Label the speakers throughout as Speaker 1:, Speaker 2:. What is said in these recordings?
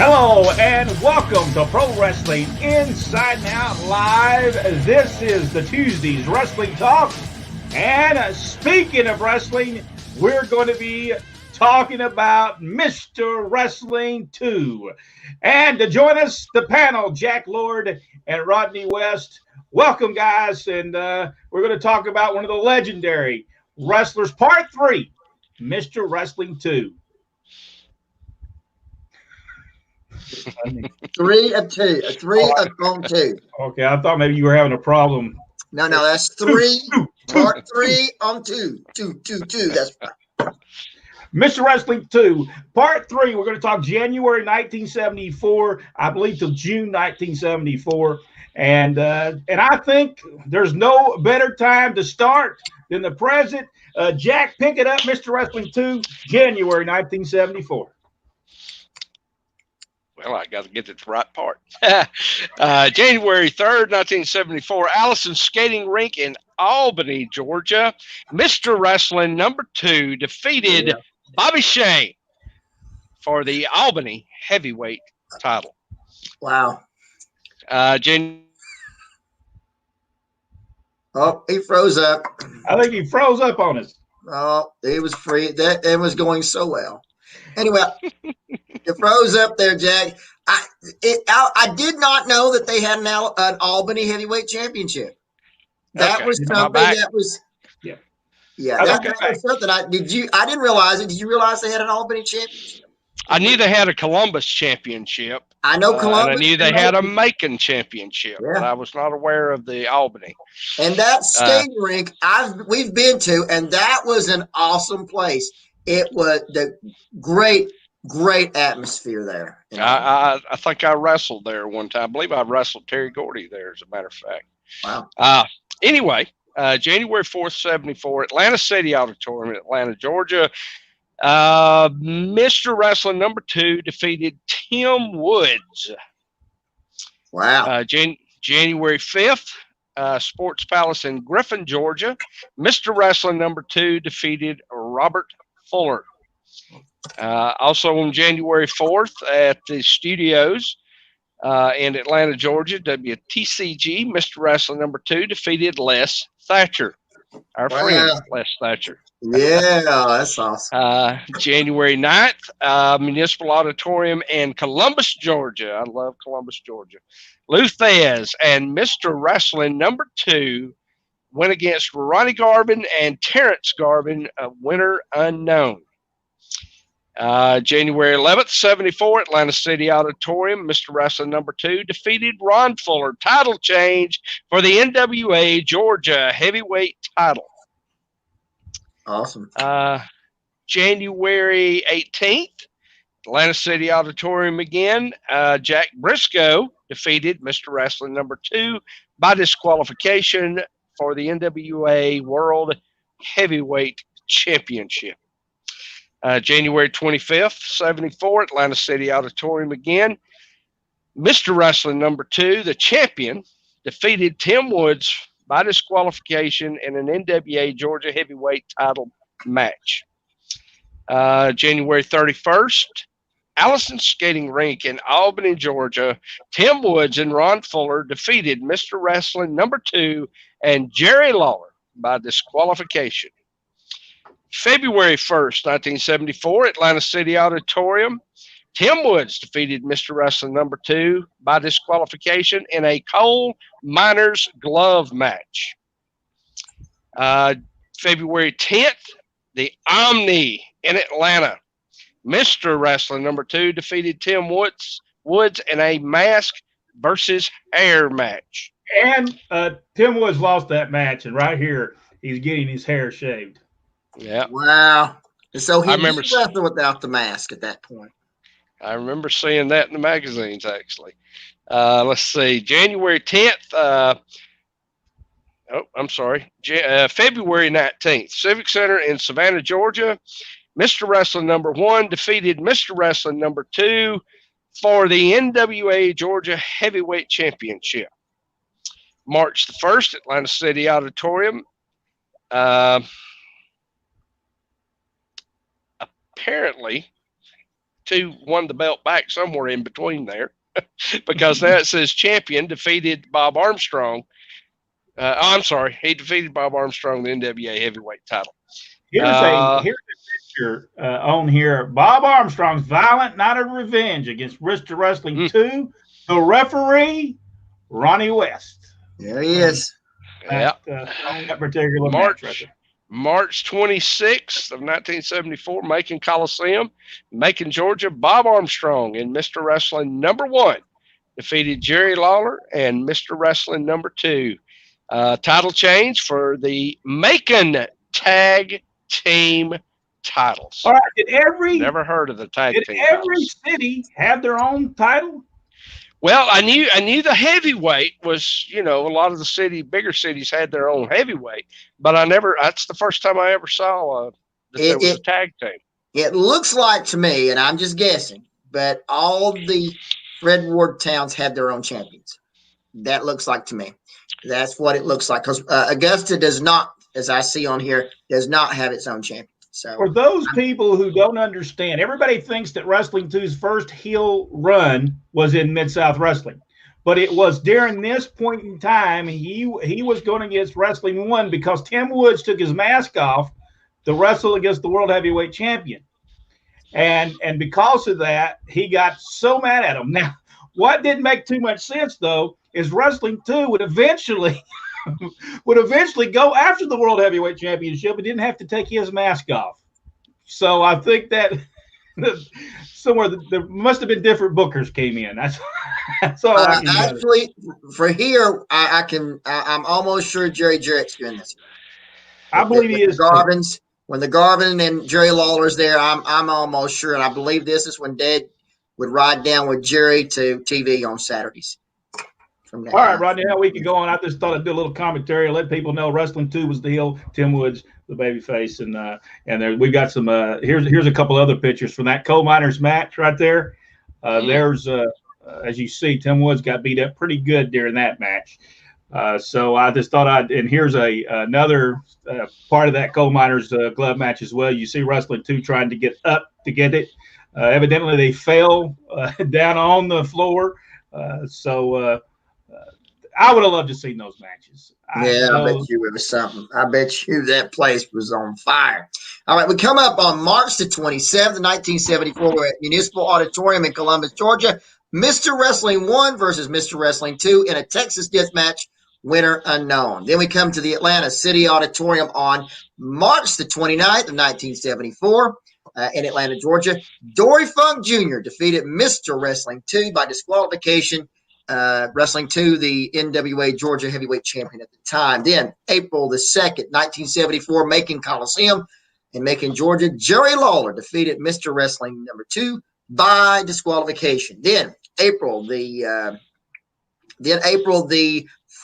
Speaker 1: Hello and welcome to Pro Wrestling Inside and Out Live. This is the Tuesdays Wrestling Talk. And speaking of wrestling, we're going to be talking about Mr. Wrestling 2. And to join us, the panel, Jack Lord and Rodney West. Welcome, guys. And we're going to talk about one of the legendary wrestlers, Part 3, Mr. Wrestling 2.
Speaker 2: Three of two. On two.
Speaker 1: Okay, I thought maybe you were having a problem.
Speaker 2: No, that's three. Part 3 on two. Two. That's right.
Speaker 1: Mr. Wrestling 2, Part 3. We're going to talk January 1974, I believe, till June 1974. And I think there's no better time to start than the present. Jack, pick it up, Mr. Wrestling 2, January 1974.
Speaker 3: Well, I got to get to the right part. January 3rd, 1974, Allison Skating Rink in Albany, Georgia. Mr. Wrestling number 2 defeated Bobby Shane for the Albany heavyweight title.
Speaker 2: Wow.
Speaker 1: Oh,
Speaker 2: he froze up.
Speaker 1: I think he froze up on us.
Speaker 2: Oh, it was free. It was going so well. Anyway, it froze up there, Jack. I did not know that they had an Albany heavyweight championship. That was something that was. Yeah. That was something I didn't realize it. Did you realize they had an Albany championship?
Speaker 3: I knew they had a Columbus championship.
Speaker 2: I know Columbus.
Speaker 3: And I knew they had a Macon championship, but I was not aware of the Albany.
Speaker 2: And that skating rink we've been to, and that was an awesome place. It was the great atmosphere there.
Speaker 3: I think I wrestled there one time. I believe I wrestled Terry Gordy there, as a matter of fact.
Speaker 2: Wow.
Speaker 3: Anyway, January 4th, 74, Atlanta City Auditorium in Atlanta, Georgia. Mr. Wrestling number 2 defeated Tim Woods.
Speaker 2: Wow.
Speaker 3: January 5th, Sports Palace in Griffin, Georgia. Mr. Wrestling number 2 defeated Robert Fuller. Also on January 4th at the studios in Atlanta, Georgia, WTCG, Mr. Wrestling number 2 defeated Les Thatcher, our friend Les Thatcher.
Speaker 2: Yeah, that's awesome.
Speaker 3: January 9th, Municipal Auditorium in Columbus, Georgia. I love Columbus, Georgia. Lou Thez and Mr. Wrestling number 2 went against Ronnie Garvin and Terrence Garvin, a winner unknown. January 11th, 74, Atlanta City Auditorium, Mr. Wrestling number 2 defeated Ron Fuller. Title change for the NWA Georgia heavyweight title.
Speaker 2: Awesome.
Speaker 3: January 18th, Atlanta City Auditorium again. Jack Briscoe defeated Mr. Wrestling number 2 by disqualification for the NWA World Heavyweight Championship. January 25th, 74, Atlanta City Auditorium again. Mr. Wrestling number 2, the champion, defeated Tim Woods by disqualification in an NWA Georgia heavyweight title match. January 31st, Allison Skating Rink in Albany, Georgia. Tim Woods and Ron Fuller defeated Mr. Wrestling number 2 and Jerry Lawler by disqualification. February 1st, 1974, Atlanta City Auditorium. Tim Woods defeated Mr. Wrestling number 2 by disqualification in a coal miner's glove match. February 10th, the Omni in Atlanta. Mr. Wrestling number 2 defeated Tim Woods in a mask versus hair match.
Speaker 1: And Tim Woods lost that match, and right here, he's getting his hair shaved.
Speaker 3: Yeah.
Speaker 2: Wow. And so he
Speaker 3: remember
Speaker 2: wrestling without the mask at that point.
Speaker 3: I remember seeing that in the magazines, actually. Let's see. January 10th. February 19th. Civic Center in Savannah, Georgia. Mr. Wrestling number 1 defeated Mr. Wrestling number 2 for the NWA Georgia Heavyweight Championship. March the 1st, Atlanta City Auditorium. Apparently, II won the belt back somewhere in between there because now it says champion defeated Bob Armstrong. I'm sorry, he defeated Bob Armstrong in the NWA heavyweight title.
Speaker 1: Here's a picture on here. Bob Armstrong's Violent Night of Revenge against Bristol Wrestling 2. The referee, Ronnie West.
Speaker 2: There he is.
Speaker 3: Yeah.
Speaker 1: That particular match right there.
Speaker 3: March 26th of 1974, Macon Coliseum, Macon, Georgia. Bob Armstrong in Mr. Wrestling #1 defeated Jerry Lawler and Mr. Wrestling #2. Title change for the Macon Tag Team titles.
Speaker 1: All right,
Speaker 3: never heard of the tag team.
Speaker 1: Did every city have their own title?
Speaker 3: Well, I knew the heavyweight was, a lot of the bigger cities had their own heavyweight, but that's the first time I ever saw that there was a tag team.
Speaker 2: It looks like to me, and I'm just guessing, but all the Fred Ward towns had their own champions. That looks like to me. That's what it looks like, because Augusta does not, as I see on here, does not have its own champion. So
Speaker 1: for those people who don't understand, everybody thinks that Wrestling 2's first heel run was in Mid-South Wrestling. But it was during this point in time, he was going against Wrestling 1 because Tim Woods took his mask off to wrestle against the World Heavyweight Champion. And because of that, he got so mad at him. Now, what didn't make too much sense, though, is Wrestling 2 would eventually go after the World Heavyweight Championship and didn't have to take his mask off. So I think that somewhere there must have been different bookers came in. That's all I can
Speaker 2: actually for here. I'm almost sure Jerry Jarrett's doing this.
Speaker 1: I believe he is.
Speaker 2: When the Garvin and Jerry Lawler's there, I'm almost sure, and I believe this is when Dad would ride down with Jerry to TV on Saturdays.
Speaker 1: All right, Rodney, now we can go on. I just thought I'd do a little commentary and let people know Wrestling 2 was the heel, Tim Woods, the babyface, and there we've got some. Here's a couple other pictures from that coal miners match right there. There's as you see, Tim Woods got beat up pretty good during that match. So I just thought and here's another part of that coal miners glove match as well. You see Wrestling 2 trying to get up to get it. Evidently they fell down on the floor. I would have loved to see those matches.
Speaker 2: I bet you it was something. I bet you that place was on fire. All right, we come up on March the 27th, 1974. We're at Municipal Auditorium in Columbus, Georgia. Mr. Wrestling 1 versus Mr. Wrestling 2 in a Texas Death Match, winner unknown. Then we come to the Atlanta City Auditorium on March the 29th of 1974 in Atlanta, Georgia. Dory Funk Jr. defeated Mr. Wrestling 2 by disqualification. Wrestling 2, the NWA Georgia Heavyweight Champion at the time. Then April the 2nd, 1974, Macon Coliseum in Macon, Georgia. Jerry Lawler defeated Mr. Wrestling #2 by disqualification. Then April the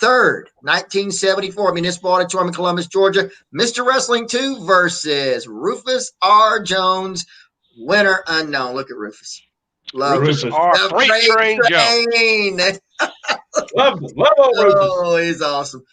Speaker 2: 3rd, 1974, Municipal Auditorium in Columbus, Georgia. Mr. Wrestling 2 versus Rufus R. Jones, winner unknown. Look at Rufus.
Speaker 3: Love Rufus R. Freight Train Jones.
Speaker 1: Love Rufus.
Speaker 2: Oh, he's awesome.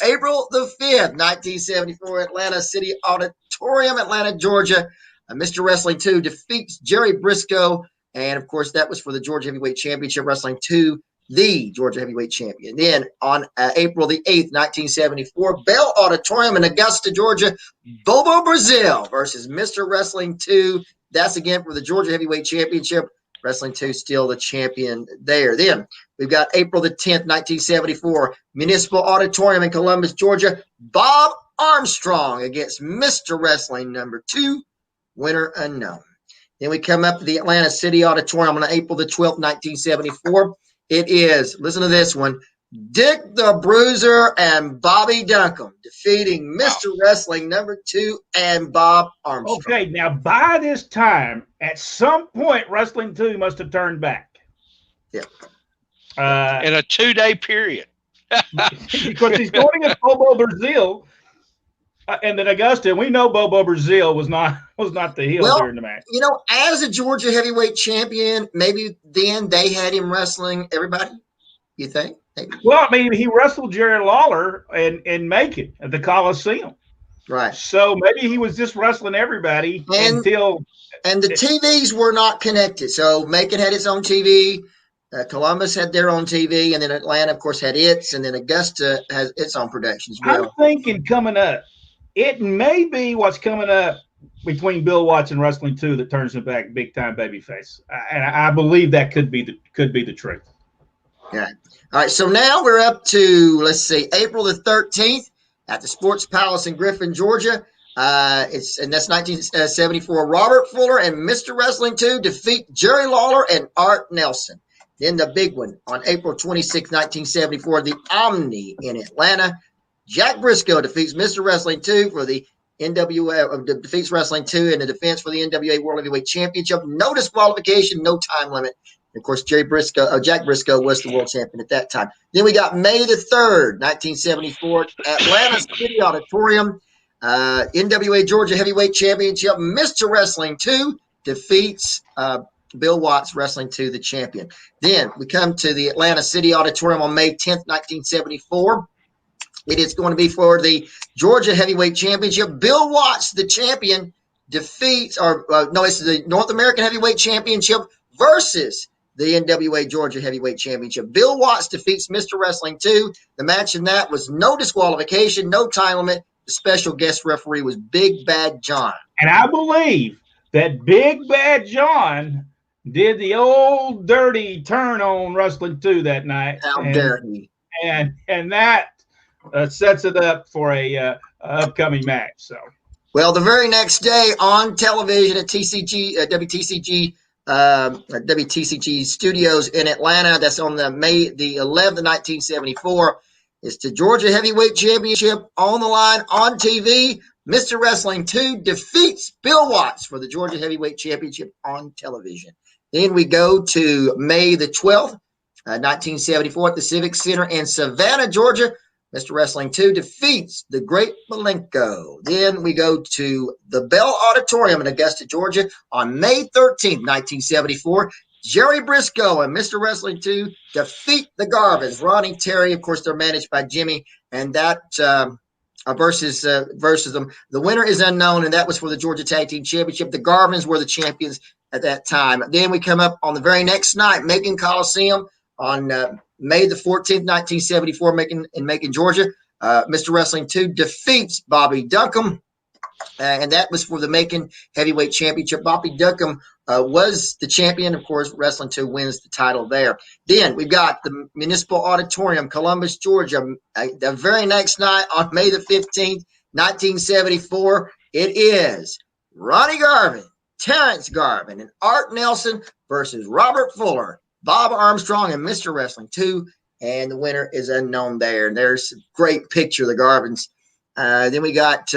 Speaker 2: April the 5th, 1974, Atlanta City Auditorium, Atlanta, Georgia. Mr. Wrestling 2 defeats Jerry Briscoe. And, of course, that was for the Georgia Heavyweight Championship. Wrestling 2, the Georgia Heavyweight Champion. Then on April the 8th, 1974, Bell Auditorium in Augusta, Georgia. Bobo Brazil versus Mr. Wrestling 2. That's, again, for the Georgia Heavyweight Championship. Wrestling 2 still the champion there. Then we've got April the 10th, 1974, Municipal Auditorium in Columbus, Georgia. Bob Armstrong against Mr. Wrestling #2, winner unknown. Then we come up to the Atlanta City Auditorium on April the 12th, 1974. It is, listen to this one, Dick the Bruiser and Bobby Duncombe defeating Mr. Wrestling #2 and Bob Armstrong.
Speaker 1: Okay, now by this time, at some point, Wrestling 2 must have turned back.
Speaker 2: Yeah.
Speaker 3: In a 2-day period.
Speaker 1: Because he's going against Bobo Brazil and then Augusta. And we know Bobo Brazil was not the heel during the match.
Speaker 2: You know, as a Georgia Heavyweight Champion, maybe then they had him wrestling everybody, you think? Maybe.
Speaker 1: Well, I mean, he wrestled Jerry Lawler in Macon at the Coliseum.
Speaker 2: Right.
Speaker 1: So maybe he was just wrestling everybody until.
Speaker 2: And the TVs were not connected. So Macon had its own TV. Columbus had their own TV, and then Atlanta, of course, had its, and then Augusta has its own production as well.
Speaker 1: I'm thinking coming up, it may be what's coming up between Bill Watts and Wrestling 2 that turns him back big time babyface, and I believe that could be the truth.
Speaker 2: Yeah. All right. So now we're up to, let's see, April the 13th at the Sports Palace in Griffin, Georgia. That's 1974. Robert Fuller and Mr. Wrestling 2 defeat Jerry Lawler and Art Nelson. Then the big one on April 26, 1974, the Omni in Atlanta. Jack Briscoe defeats Mr. Wrestling 2 for the NWA, defeats Wrestling 2 in the defense for the NWA World Heavyweight Championship. No disqualification, no time limit. And of course, Jack Briscoe was the world champion at that time. Then we got May the 3rd, 1974, Atlanta City Auditorium. NWA Georgia Heavyweight Championship. Mr. Wrestling 2 defeats Bill Watts, Wrestling 2, the champion. Then we come to the Atlanta City Auditorium on May 10th, 1974. It is going to be for the Georgia Heavyweight Championship. Bill Watts, the champion, it's the North American Heavyweight Championship versus the NWA Georgia Heavyweight Championship. Bill Watts defeats Mr. Wrestling 2. The match in that was no disqualification, no time limit. The special guest referee was Big Bad John.
Speaker 1: And I believe that Big Bad John did the old dirty turn on Wrestling 2 that night.
Speaker 2: How dare he?
Speaker 1: And that sets it up for a upcoming match. So,
Speaker 2: well, the very next day on television at WTCG Studios in Atlanta, that's on the May the 11th, 1974. It's the Georgia Heavyweight Championship on the line on TV. Mr. Wrestling 2 defeats Bill Watts for the Georgia Heavyweight Championship on television. Then we go to May the 12th, 1974 at the Civic Center in Savannah, Georgia. Mr. Wrestling 2 defeats the Great Malenko. Then we go to the Bell Auditorium in Augusta, Georgia on May 13th, 1974. Jerry Briscoe and Mr. Wrestling 2 defeat the Garvins. Ronnie Terry, of course, they're managed by Jimmy, and that versus them. The winner is unknown, and that was for the Georgia Tag Team Championship. The Garvins were the champions at that time. Then we come up on the very next night, Macon Coliseum on May the 14th, 1974, Macon, Georgia. Mr. Wrestling 2 defeats Bobby Duncum, and that was for the Macon Heavyweight Championship. Bobby Duncum was the champion. Of course, Wrestling 2 wins the title there. Then we've got the Municipal Auditorium, Columbus, Georgia. The very next night on May the 15th, 1974, it is Ronnie Garvin, Terrence Garvin, and Art Nelson versus Robert Fuller, Bob Armstrong, and Mr. Wrestling 2, and the winner is unknown there. And there's a great picture of the Garvins. Then we got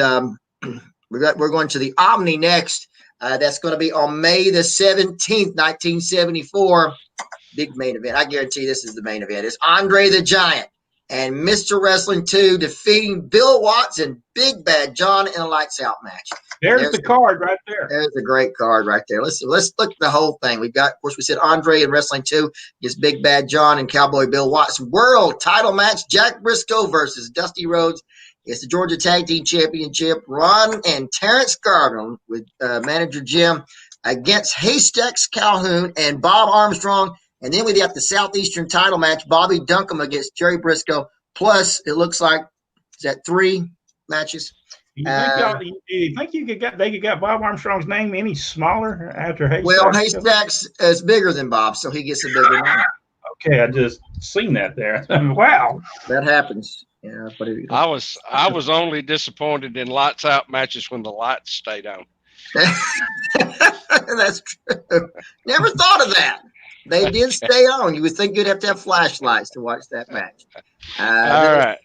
Speaker 2: we're going to the Omni next. That's going to be on May the 17th, 1974. Big main event. I guarantee this is the main event. It's Andre the Giant and Mr. Wrestling 2 defeating Bill Watts and Big Bad John in a lights out match.
Speaker 1: There's the card right there.
Speaker 2: There's a great card right there. Let's look at the whole thing. We've got, of course, we said Andre and Wrestling 2 against Big Bad John and Cowboy Bill Watts. World title match, Jack Briscoe versus Dusty Rhodes. It's the Georgia Tag Team Championship. Ron and Terrence Garvin with manager Jim against Haystacks Calhoun and Bob Armstrong. And then we got the Southeastern title match, Bobby Duncum against Jerry Briscoe. Plus, it looks like, is that 3 matches?
Speaker 1: You think they could get Bob Armstrong's name any smaller after Haystacks?
Speaker 2: Well, Haystacks is bigger than Bob, so he gets a bigger name.
Speaker 1: Okay, I just seen that there. Wow,
Speaker 2: that happens. Yeah, but
Speaker 3: I was only disappointed in lights out matches when the lights stayed on.
Speaker 2: That's true. Never thought of that. They did stay on. You would think you'd have to have flashlights to watch that match.
Speaker 3: All right.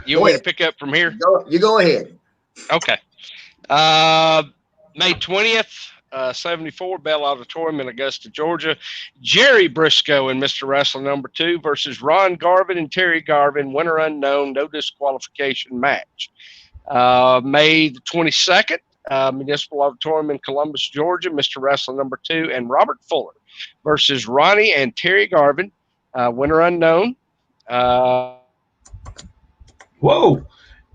Speaker 3: You want me to pick up from here?
Speaker 2: You go ahead.
Speaker 3: Okay. May 20th, 74, Bell Auditorium in Augusta, Georgia. Jerry Briscoe and Mr. Wrestling number 2 versus Ron Garvin and Terry Garvin, winner unknown, no disqualification match. May the 22nd, Municipal Auditorium in Columbus, Georgia, Mr. Wrestling number 2 and Robert Fuller versus Ronnie and Terry Garvin, winner unknown.
Speaker 1: Whoa.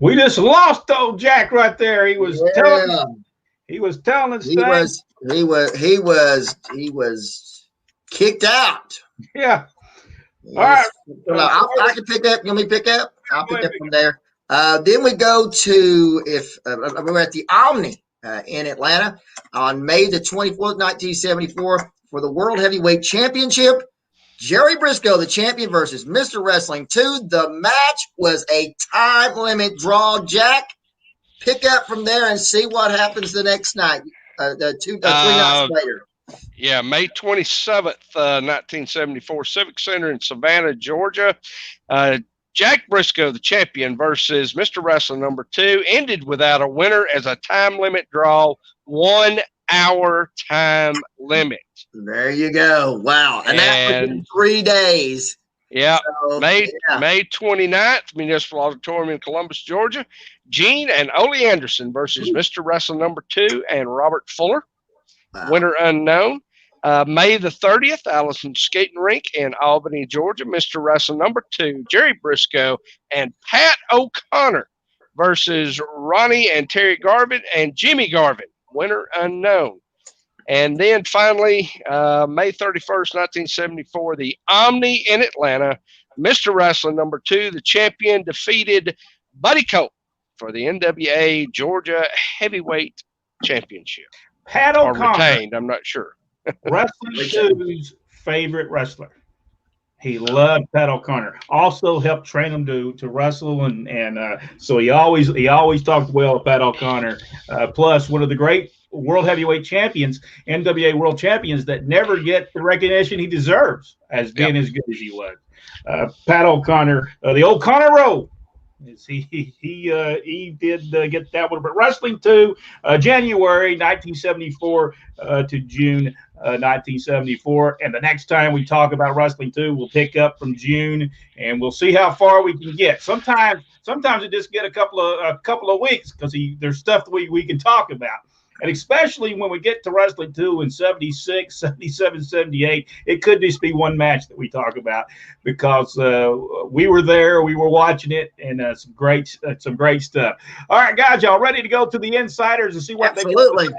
Speaker 1: We just lost old Jack right there. He was telling us
Speaker 2: he was kicked out.
Speaker 1: Yeah.
Speaker 2: All right. I can pick up. You want me to pick up? I'll pick up from there. Then we go to we're at the Omni in Atlanta on May the 24th, 1974 for the World Heavyweight Championship. Jerry Briscoe, the champion, versus Mr. Wrestling 2. The match was a time limit draw. Jack, pick up from there and see what happens the next night. 3 nights later.
Speaker 3: Yeah, May 27th, 1974, Civic Center in Savannah, Georgia. Jack Briscoe, the champion, versus Mr. Wrestling number 2, ended without a winner as a time limit draw, 1 hour time limit.
Speaker 2: There you go. Wow. And that was in 3 days.
Speaker 3: Yeah. So, May 29th, Municipal Auditorium in Columbus, Georgia. Gene and Ole Anderson versus Mr. Wrestling number 2 and Robert Fuller. Wow. Winner unknown. May the 30th, Allison Skating Rink in Albany, Georgia. Mr. Wrestling number 2, Jerry Briscoe and Pat O'Connor versus Ronnie and Terry Garvin and Jimmy Garvin. Winner unknown. And then finally, May 31st, 1974, the Omni in Atlanta. Mr. Wrestling number 2, the champion, defeated Buddy Colt for the NWA Georgia Heavyweight Championship.
Speaker 1: Pat O'Connor.
Speaker 3: Or retained, I'm not sure.
Speaker 1: Wrestling 2's favorite wrestler. He loved Pat O'Connor. Also helped train him to wrestle, and so he always talked well of Pat O'Connor. Plus, one of the great World Heavyweight Champions, NWA World Champions, that never get the recognition he deserves as being as good as he was. Pat O'Connor, the old Connor Road. He did get that one, but Wrestling 2, January 1974 to June 1974, and the next time we talk about Wrestling 2, we'll pick up from June, and we'll see how far we can get. Sometimes it just get a couple of weeks because there's stuff that we can talk about. And especially when we get to Wrestling 2 in 76, 77, 78, it could just be one match that we talk about because we were there, we were watching it, and some great stuff. All right, guys, y'all ready to go to the Insiders and see what they got to say?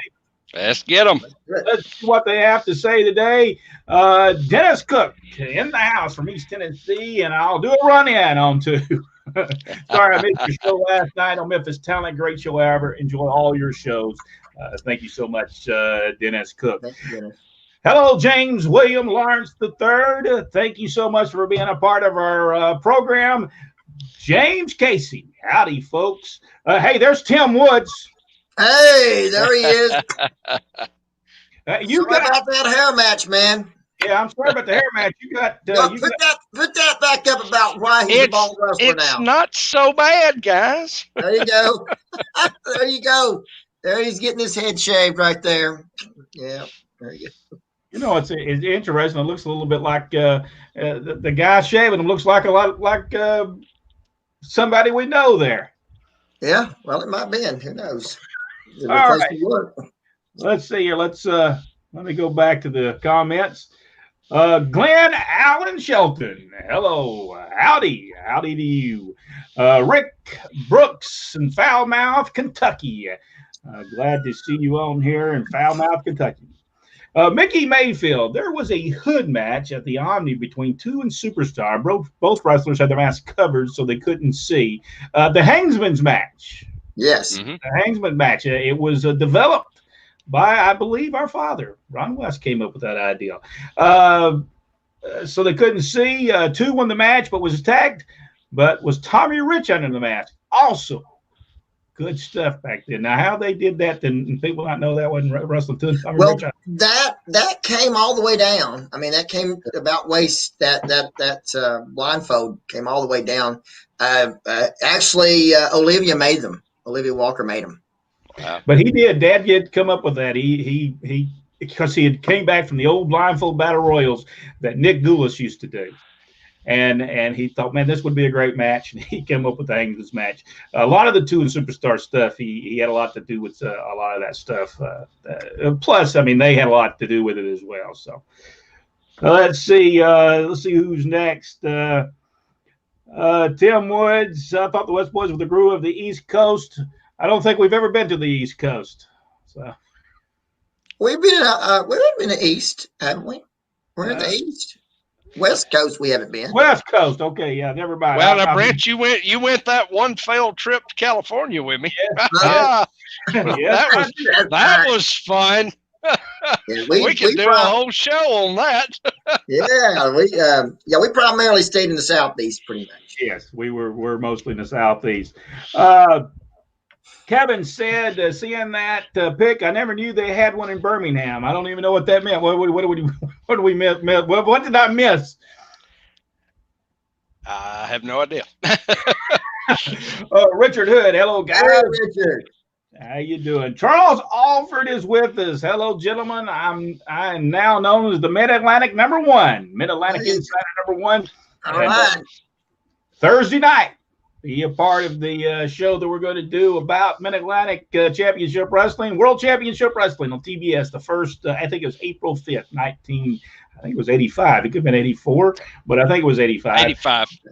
Speaker 3: Let's get them.
Speaker 1: Let's see what they have to say today. Dennis Cook in the house from East Tennessee, and I'll do a run-in on 2. Sorry, I missed your show last night on Memphis Talent. Great show ever. Enjoy all your shows. Thank you so much, Dennis Cook.
Speaker 2: Thank you, Dennis.
Speaker 1: Hello, James William Lawrence III. Thank you so much for being a part of our program. James Casey. Howdy, folks. Hey, there's Tim Woods.
Speaker 2: Hey, there he is.
Speaker 1: You got
Speaker 2: about that hair match, man.
Speaker 1: Yeah, I'm sorry about the hair match. You got
Speaker 2: put that back up about why he's a ball wrestler now.
Speaker 3: It's not so bad, guys.
Speaker 2: There you go. There you go. There he's getting his head shaved right there. Yeah, there you go.
Speaker 1: You know, it's interesting. It looks a little bit like the guy shaving him looks like a lot like somebody we know there.
Speaker 2: Yeah, well, it might be. Who knows?
Speaker 1: All right. Let's see here. Let me go back to the comments. Glenn Allen Shelton. Hello. Howdy to you. Rick Brooks in Falmouth, Kentucky. Glad to see you on here in Falmouth, Kentucky. Mickey Mayfield. There was a hood match at the Omni between 2 and Superstar. Both wrestlers had their masks covered so they couldn't see. The Hangsman's match.
Speaker 2: Yes.
Speaker 1: Mm-hmm. The Hangsman match. It was developed by, I believe, our father. Ron West came up with that idea. So they couldn't see. 2 won the match but was tagged. But was Tommy Rich under the match? Also. Good stuff back then. Now, how they did that, then people not know that wasn't Wrestling 2.
Speaker 2: Well, that came all the way down. I mean, that came about waist. That blindfold came all the way down. Actually, Olivia made them. Olivia Walker made them.
Speaker 3: Wow.
Speaker 1: But he did. Dad did come up with that. He because he had came back from the old blindfold battle royals that Nick Gulas used to do. And he thought, man, this would be a great match. And he came up with the Hangsman's match. A lot of the 2 and Superstar stuff, he had a lot to do with a lot of that stuff. Plus, I mean, they had a lot to do with it as well. So let's see who's next. Tim Woods, I thought the West Boys were the groove of the East Coast. I don't think we've ever been to the East Coast. So
Speaker 2: We've been in the East, haven't we? We're in the East. West Coast, we haven't been.
Speaker 1: West Coast. Okay, yeah, never mind.
Speaker 3: Well, now, Brent, you went that one failed trip to California with me.
Speaker 1: Yes.
Speaker 3: that was fun.
Speaker 2: Yeah,
Speaker 3: we could do a whole show on that.
Speaker 2: We primarily stayed in the Southeast pretty much.
Speaker 1: Yes, we're mostly in the Southeast. Kevin said, seeing that pick, I never knew they had one in Birmingham. I don't even know what that meant. What did we miss? What did I miss?
Speaker 3: I have no idea.
Speaker 1: Richard Hood, hello guys.
Speaker 2: Hey, Richard.
Speaker 1: How you doing? Charles Alford is with us. Hello, gentlemen. I am now known as the Mid-Atlantic #1. Mid-Atlantic Insider #1.
Speaker 2: All right.
Speaker 1: Thursday night, be a part of the show that we're going to do about Mid-Atlantic Championship Wrestling, World Championship Wrestling on TBS. The first, I think it was April 5th, I think it was 85. It could have been 84, but I think it was 85.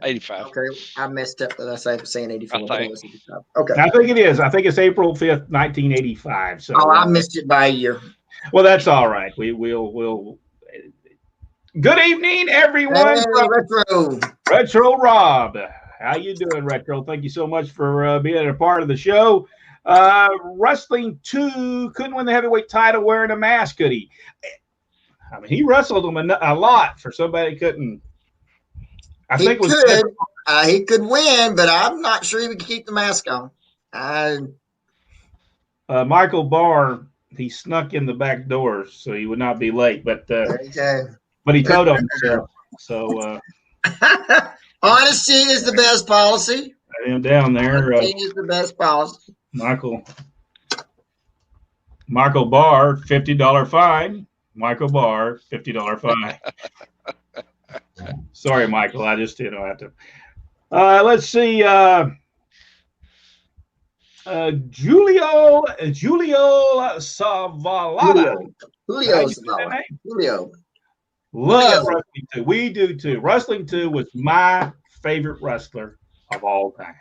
Speaker 3: 85.
Speaker 2: Okay, I messed up with us saying 84.
Speaker 3: Okay.
Speaker 2: I
Speaker 1: think it is. I think it's April 5th, 1985. So
Speaker 2: I missed it by a year.
Speaker 1: Well, that's all right. We'll. Good evening, everyone.
Speaker 2: Hey,
Speaker 1: Retro Rob. How you doing, Retro? Thank you so much for being a part of the show. Wrestling 2 couldn't win the heavyweight title wearing a mask, could he? I mean, he wrestled them a lot for somebody who couldn't.
Speaker 2: He could win, but I'm not sure he would keep the mask on.
Speaker 1: Michael Barr, he snuck in the back door so he would not be late, but he told him himself. So
Speaker 2: honesty is the best policy.
Speaker 1: I am down there.
Speaker 2: Honesty is the best policy.
Speaker 1: Michael Barr, $50 fine. Michael Barr, $50 fine. Sorry, Michael. I just didn't have to. Let's see. Julio Savalada.
Speaker 2: Julio.
Speaker 1: Love Wrestling 2. We do too. Wrestling 2 was my favorite wrestler of all time.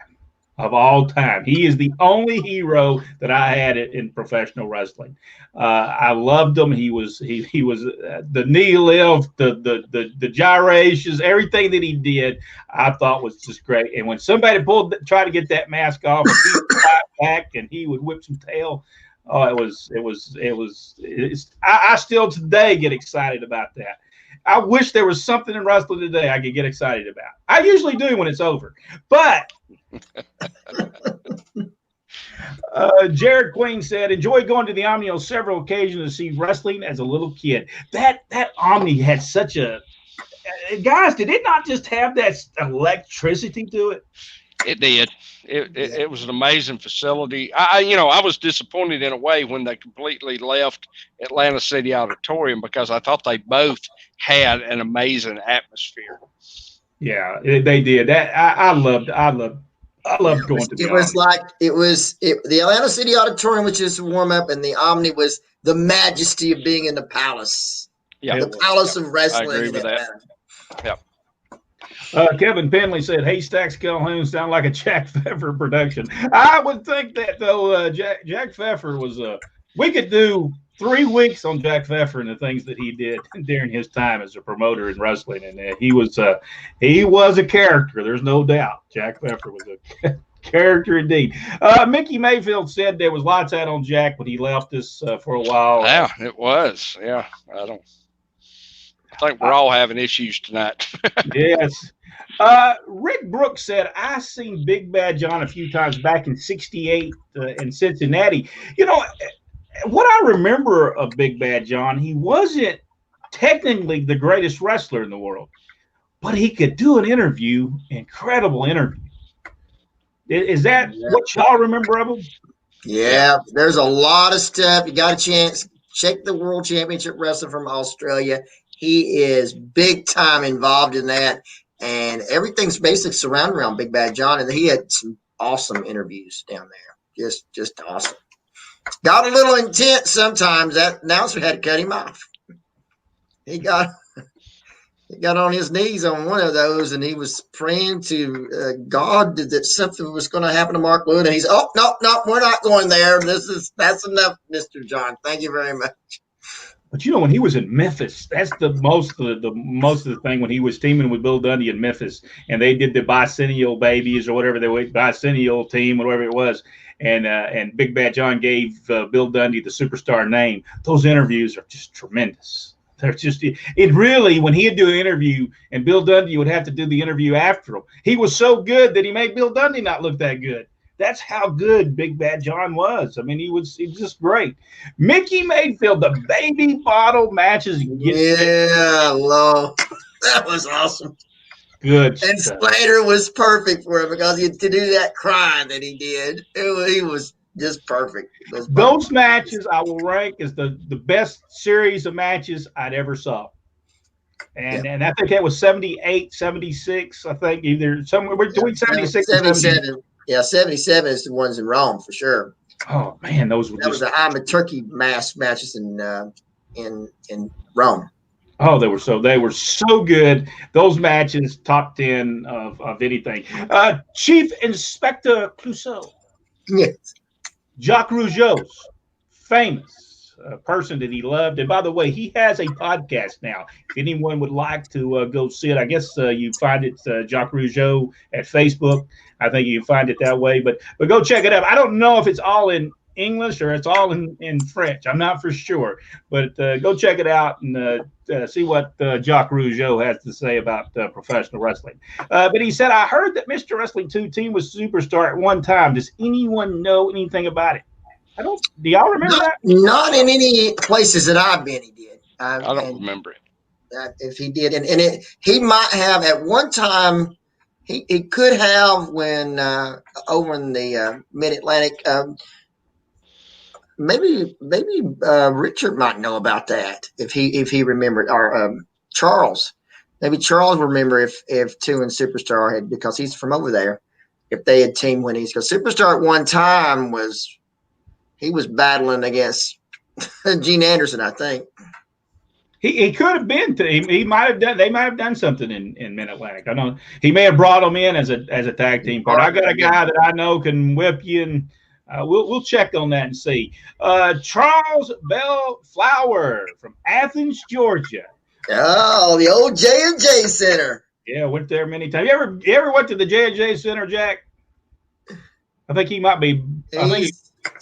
Speaker 1: He is the only hero that I had in professional wrestling. I loved him. He was the knee lift, the gyrations, everything that he did, I thought was just great. And when somebody tried to get that mask off, he would fight back and he would whip some tail. Oh, I still today get excited about that. I wish there was something in wrestling today I could get excited about. I usually do when it's over, but Jared Queen said, enjoy going to the Omni on several occasions to see wrestling as a little kid. That Omni had such a guys, did it not just have that electricity to it?
Speaker 3: It did. It was an amazing facility. I was disappointed in a way when they completely left Atlanta City Auditorium because I thought they both had an amazing atmosphere.
Speaker 1: Yeah, they did. I loved going to
Speaker 2: the Atlanta City Auditorium, which is warm up, and the Omni was the majesty of being in the palace.
Speaker 3: Yeah,
Speaker 2: the palace of wrestling.
Speaker 3: I agree with that. Yeah.
Speaker 1: Kevin Penley said Haystacks Calhoun sound like a Jack Pfeffer production. I would think that though. Jack Pfeffer was we could do 3 weeks on Jack Pfeffer and the things that he did during his time as a promoter in wrestling, and he was a character. There's no doubt. Jack Pfeffer was a character indeed. Mickey Mayfield said there was lots out on Jack, but he left us for a while.
Speaker 3: Yeah, it was. Yeah, I think we're all having issues tonight.
Speaker 1: Yes. Rick Brooks said, I seen Big Bad John a few times back in '68 in Cincinnati. What I remember of Big Bad John, he wasn't technically the greatest wrestler in the world, but he could do an interview, incredible interview. Is that what y'all remember of him?
Speaker 2: Yeah, there's a lot of stuff. You got a chance, check the World Championship Wrestler from Australia. He is big time involved in that, and everything's basically surrounded around Big Bad John, and he had some awesome interviews down there. Just awesome. Got a little intense sometimes. That announcer had to cut him off. He got He got on his knees on one of those, and he was praying to God that something was going to happen to Mark Wood. And he's, oh, no, we're not going there. That's enough, Mr. John. Thank you very much.
Speaker 1: But when he was in Memphis, that's the most of the thing when he was teaming with Bill Dundee in Memphis, and they did the bicentennial babies or whatever they were, bicentennial team, whatever it was, and Big Bad John gave Bill Dundee the superstar name. Those interviews are just tremendous. They're just it really when he'd do an interview and Bill Dundee would have to do the interview after him. He was so good that he made Bill Dundee not look that good. That's how good Big Bad John was. I mean, he was just great. Mickey Mayfield, the baby bottle matches.
Speaker 2: Yeah, Lord. That was awesome.
Speaker 1: Good.
Speaker 2: And Slater was perfect for him because to do that crying that he did, he was just perfect.
Speaker 1: Those matches I will rank as the best series of matches I'd ever saw. And I think that was 78, 76, I think, either somewhere between 76 and
Speaker 2: 77. Yeah, 77 is the ones in Rome for sure.
Speaker 1: Oh man, those were
Speaker 2: was the I'm a Turkey matches in Rome.
Speaker 1: Oh, they were so good. Those matches, top 10 of anything. Chief Inspector Clouseau.
Speaker 2: Yes.
Speaker 1: Jacques Rougeau's famous person that he loved. And by the way, he has a podcast now. If anyone would like to go see it, I guess you find it, Jacques Rougeau, at Facebook. I think you can find it that way. But go check it out. I don't know if it's all in English or it's all in French. I'm not for sure. But go check it out and see what Jacques Rougeau has to say about professional wrestling. But he said, I heard that Mr. Wrestling 2 team was superstar at one time. Does anyone know anything about it? Do y'all remember that?
Speaker 2: Not in any places that I've been, he did.
Speaker 3: I don't remember it.
Speaker 2: If he did. And he might have at one time, he could have when over in the Mid-Atlantic, maybe Richard might know about that if he remembered, or Charles. Maybe Charles remember if 2 and Superstar had, because he's from over there, if they had teamed when because Superstar at one time was battling against Gene Anderson, I think.
Speaker 1: He could have been. He might have done. They might have done something in Mid-Atlantic. I know he may have brought him in as a tag team partner. I got a guy that I know can whip you, and we'll check on that and see. Charles Bell Flower from Athens, Georgia.
Speaker 2: Oh, the old J&J Center.
Speaker 1: Yeah, went there many times. You ever went to the J&J Center, Jack? I think he might be.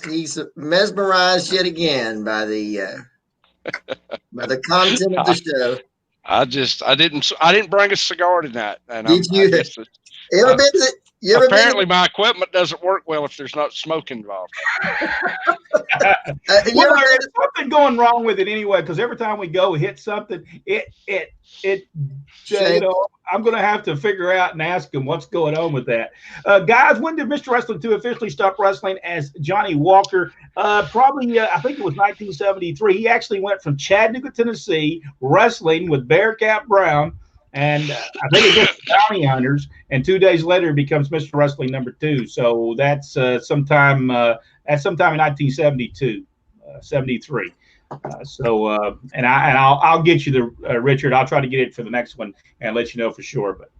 Speaker 2: He's mesmerized yet again by the content of the show.
Speaker 3: I didn't bring a cigar tonight. And
Speaker 2: Did you?
Speaker 3: Apparently, my equipment doesn't work well if there's not smoke involved.
Speaker 1: There's something going wrong with it anyway, because every time we go hit something, I'm going to have to figure out and ask him what's going on with that. Guys, when did Mr. Wrestling 2 officially stop wrestling as Johnny Walker? Probably, I think it was 1973. He actually went from Chattanooga, Tennessee, wrestling with Bearcat Brown, and I think against the Bounty Hunters, and 2 days later he becomes Mr. Wrestling number 2. So that's sometime in 1972, 73. And I'll get you the Richard. I'll try to get it for the next one and let you know for sure. But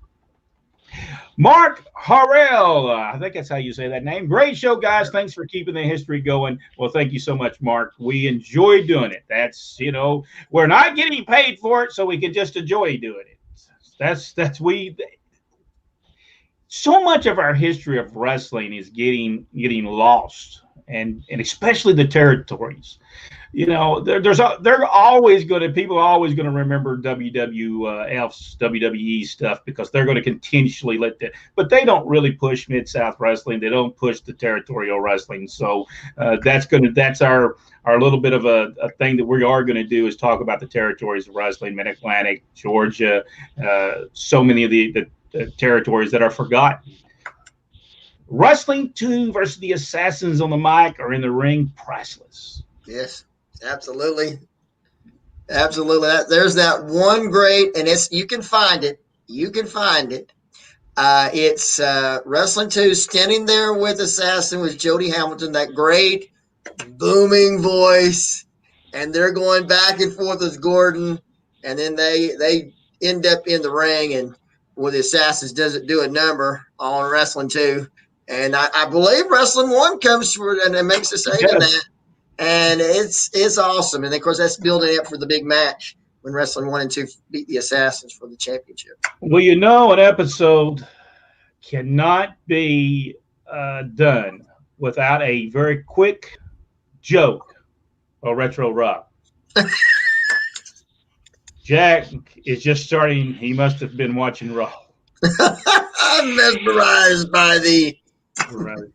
Speaker 1: Mark Harrell, I think that's how you say that name. Great show, guys. Thanks for keeping the history going. Well, thank you so much, Mark. We enjoy doing it. That's we're not getting paid for it, so we can just enjoy doing it. So much of our history of wrestling is getting lost, and especially the territories. They're always going to remember WWF's WWE stuff because they're going to continually but they don't really push Mid-South wrestling. They don't push the territorial wrestling. So that's our little bit of a thing that we are going to do is talk about the territories of wrestling, Mid-Atlantic, Georgia, so many of the territories that are forgotten. Wrestling 2 versus the Assassins on the mic or in the ring, priceless.
Speaker 2: Yes. Absolutely. There's that one great, and you can find it. It's Wrestling 2, standing there with Assassin with Jody Hamilton, that great booming voice, and they're going back and forth with Gordon, and then end up in the ring and with the Assassins doesn't do a number on Wrestling 2. And I believe Wrestling 1 comes through and makes a save in that. And it's awesome. And of course, that's building up for the big match when Wrestling 1 and 2 beat the Assassins for the championship.
Speaker 1: Well, you know, an episode cannot be done without a very quick joke or retro rock. Jack is just starting. He must have been watching Raw.
Speaker 2: I'm mesmerized by the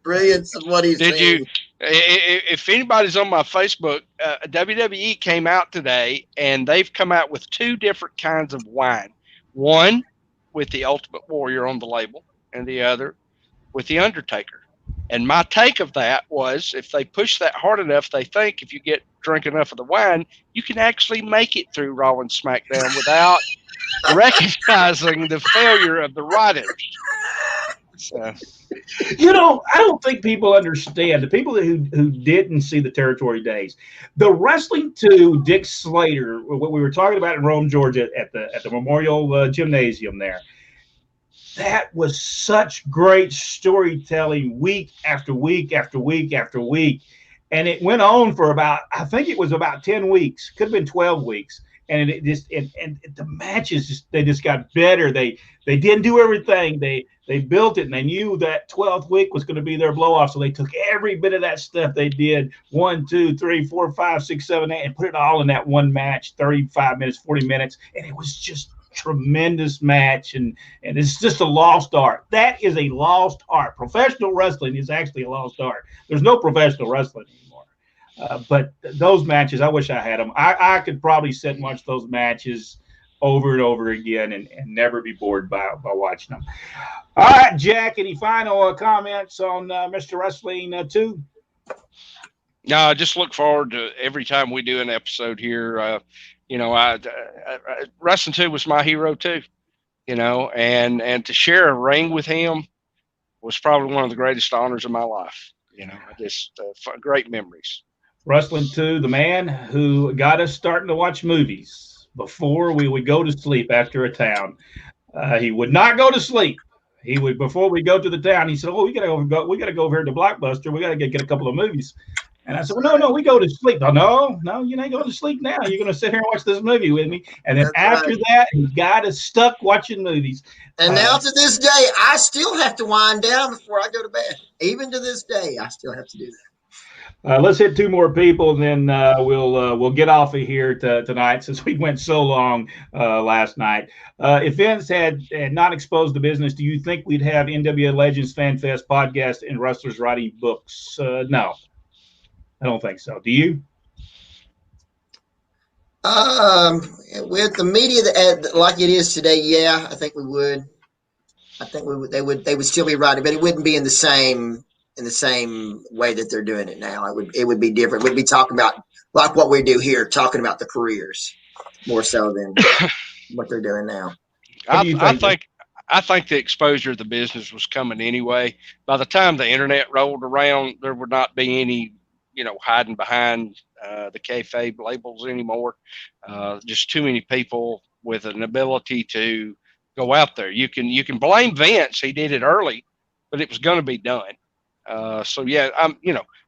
Speaker 2: brilliance of what he's saying.
Speaker 3: If anybody's on my Facebook, WWE came out today, and they've come out with 2 different kinds of wine. One with the Ultimate Warrior on the label, and the other with the Undertaker. And my take of that was, if they push that hard enough, they think if you drink enough of the wine, you can actually make it through Raw and SmackDown without recognizing the failure of the writers. So.
Speaker 1: You know, I don't think people understand, the people who didn't see the Territory Days. The Wrestling 2 Dick Slater, what we were talking about in Rome, Georgia, at the Memorial Gymnasium there, that was such great storytelling week after week after week after week. And it went on for I think it was about 10 weeks, could have been 12 weeks. And it just, and the matches, they just got better. They didn't do everything. They built it, and they knew that 12th week was going to be their blow off. So they took every bit of that stuff they did, 1, 2, 3, 4, 5, 6, 7, 8, and put it all in that one match, 35 minutes, 40 minutes. And it was just tremendous match, and it's just a lost art. That is a lost art. Professional wrestling is actually a lost art. There's no professional wrestling anymore. But those matches, I wish I had them. I could probably sit and watch those matches over and over again and never be bored by watching them. All right, Jack, any final comments on Mr. Wrestling 2?
Speaker 3: No, I just look forward to every time we do an episode here. Wrestling 2 was my hero too, and to share a ring with him was probably one of the greatest honors of my life. Just great memories.
Speaker 1: Wrestling 2, the man who got us starting to watch movies before we would go to sleep after a town. He would not go to sleep. He would, before we go to the town, he said, "Oh, we gotta go over here to Blockbuster. We gotta get a couple of movies." And I said, "Well, no, we go to sleep." "Oh, no, you ain't going to sleep now. You're going to sit here and watch this movie with me." And then after that, he got us stuck watching movies.
Speaker 2: And now to this day, I still have to wind down before I go to bed. Even to this day, I still have to do that.
Speaker 1: Let's hit 2 more people, and then we'll get off of here tonight since we went so long last night. If Vince had not exposed the business, do you think we'd have NWA Legends Fan Fest podcast and wrestlers writing books? No, I don't think so. Do you?
Speaker 2: With the media like it is today, yeah, I think we would. I think they would still be writing, but it wouldn't be in the same way that they're doing it now. It would be different. We'd be talking about like what we do here, talking about the careers more so than what they're doing now.
Speaker 3: I think the exposure of the business was coming anyway. By the time the internet rolled around, there would not be any, hiding behind the kayfabe labels anymore. Just too many people with an ability to go out there. You can blame Vince. He did it early, but it was going to be done. So yeah,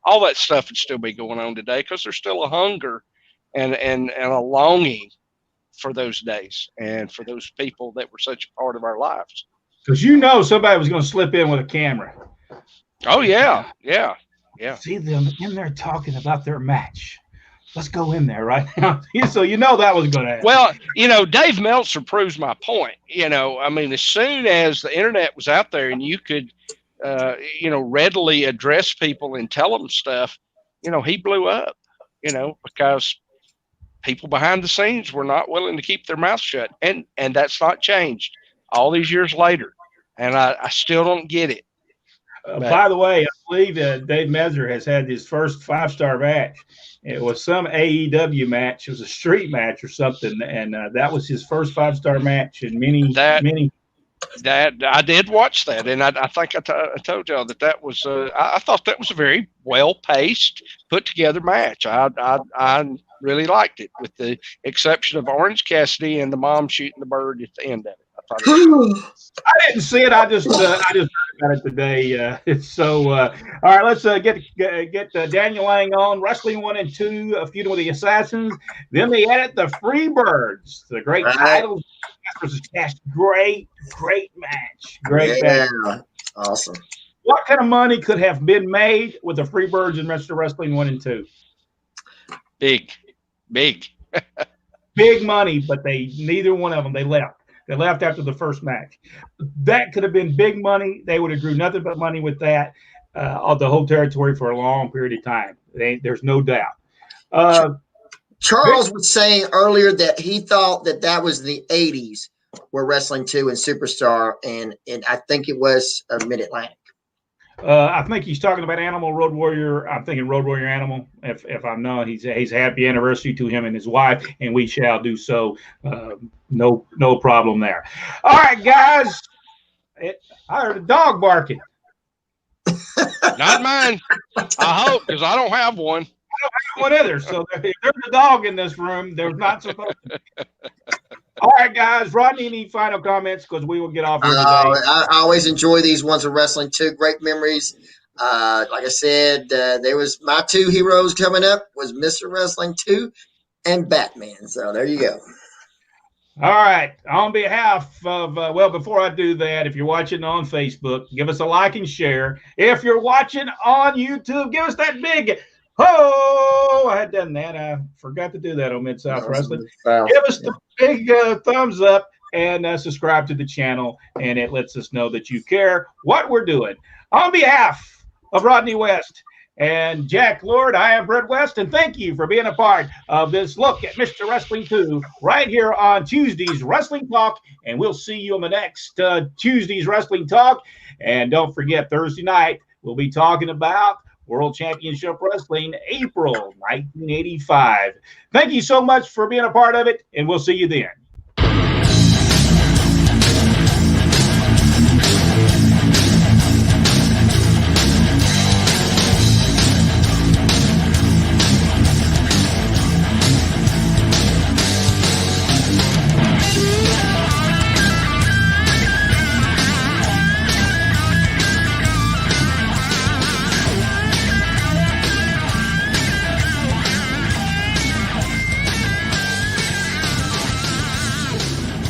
Speaker 3: all that stuff would still be going on today because there's still a hunger and a longing for those days and for those people that were such a part of our lives.
Speaker 1: Because somebody was going to slip in with a camera.
Speaker 3: Oh yeah.
Speaker 1: See them in there talking about their match. Let's go in there right now. So that was going to happen.
Speaker 3: Well, Dave Meltzer proves my point. As soon as the internet was out there and you could readily address people and tell them stuff, he blew up, because people behind the scenes were not willing to keep their mouth shut. And that's not changed all these years later. And I still don't get it.
Speaker 1: By the way, I believe Dave Meltzer has had his first 5-star match. It was some AEW match. It was a street match or something. And that was his first 5-star match in many.
Speaker 3: That I did watch that, and I think I told y'all that was I thought that was a very well paced, put together match. I really liked it, with the exception of Orange Cassidy and the mom shooting the bird at the end of it. I thought it was
Speaker 1: I didn't see it. I just heard about it today. All right, let's get Daniel Lang on. Wrestling 1 and 2, feuding with the Assassins. Then they added the Freebirds, the great titles versus cash. Great match. Great match.
Speaker 2: Awesome.
Speaker 1: What kind of money could have been made with the Freebirds and Mr. Wrestling 1 and 2?
Speaker 3: big.
Speaker 1: Big money, but neither one of them, they left. They left after the first match. That could have been big money. They would have grew nothing but money with that of the whole territory for a long period of time. There's no doubt.
Speaker 2: Charles was saying earlier that he thought that was the 80s where Wrestling 2 and Superstar, and I think it was Mid-Atlantic.
Speaker 1: I think he's talking about Animal Road Warrior. I'm thinking Road Warrior Animal. If I'm not, he's happy anniversary to him and his wife, and we shall do so. No problem there. All right, guys. I heard a dog barking.
Speaker 3: Not mine. I hope, because I don't have one.
Speaker 1: I don't have one either. So if there's a dog in this room, there's not supposed to be. All right, guys. Rodney, any final comments? Because we will get off here today.
Speaker 2: I always enjoy these ones of Wrestling 2. Great memories. Like I said, there was my two heroes coming up was Mr. Wrestling 2 and Batman. So there you go.
Speaker 1: All right. On behalf of, before I do that, if you're watching on Facebook, give us a like and share. If you're watching on YouTube, give us that big ho! I had done that. I forgot to do that on Mid-South Wrestling. Give us the big thumbs up and subscribe to the channel, and it lets us know that you care what we're doing. On behalf of Rodney West and Jack Lord, I am Brett West, and thank you for being a part of this look at Mr. Wrestling 2 right here on Tuesday's Wrestling Talk, and we'll see you on the next Tuesday's Wrestling Talk. And don't forget, Thursday night, we'll be talking about World Championship Wrestling, April 1985. Thank you so much for being a part of it, and we'll see you then.